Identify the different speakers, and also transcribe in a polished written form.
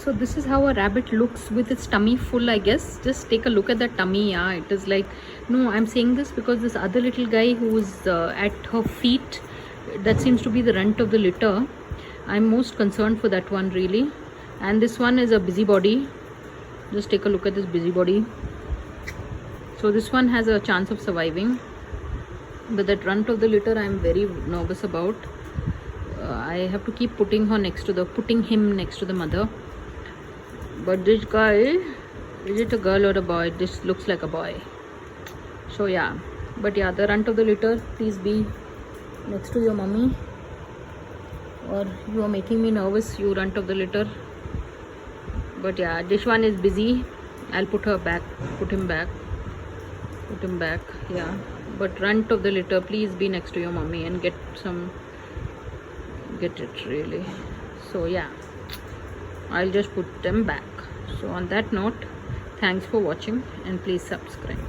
Speaker 1: So this is how a rabbit looks with its tummy full, I guess. Just take a look at the tummy. Yeah, it is like, no, I'm saying this because this other little guy who's at her feet, that seems to be the runt of the litter. I'm most concerned for that one, really. And this one is a busybody. Just take a look at this busybody. So this one has a chance of surviving, but that runt of the litter I'm very nervous about. I have to keep putting him next to the mother. But this guy, is it a girl or a boy? This looks like a boy. So yeah, but yeah, the runt of the litter, please be next to your mummy, or you are making me nervous, you runt of the litter. But yeah, this one is busy. I'll put him back. Yeah, but runt of the litter, please be next to your mummy and get it really. So yeah, I'll just put them back. So on that note, thanks for watching and please subscribe.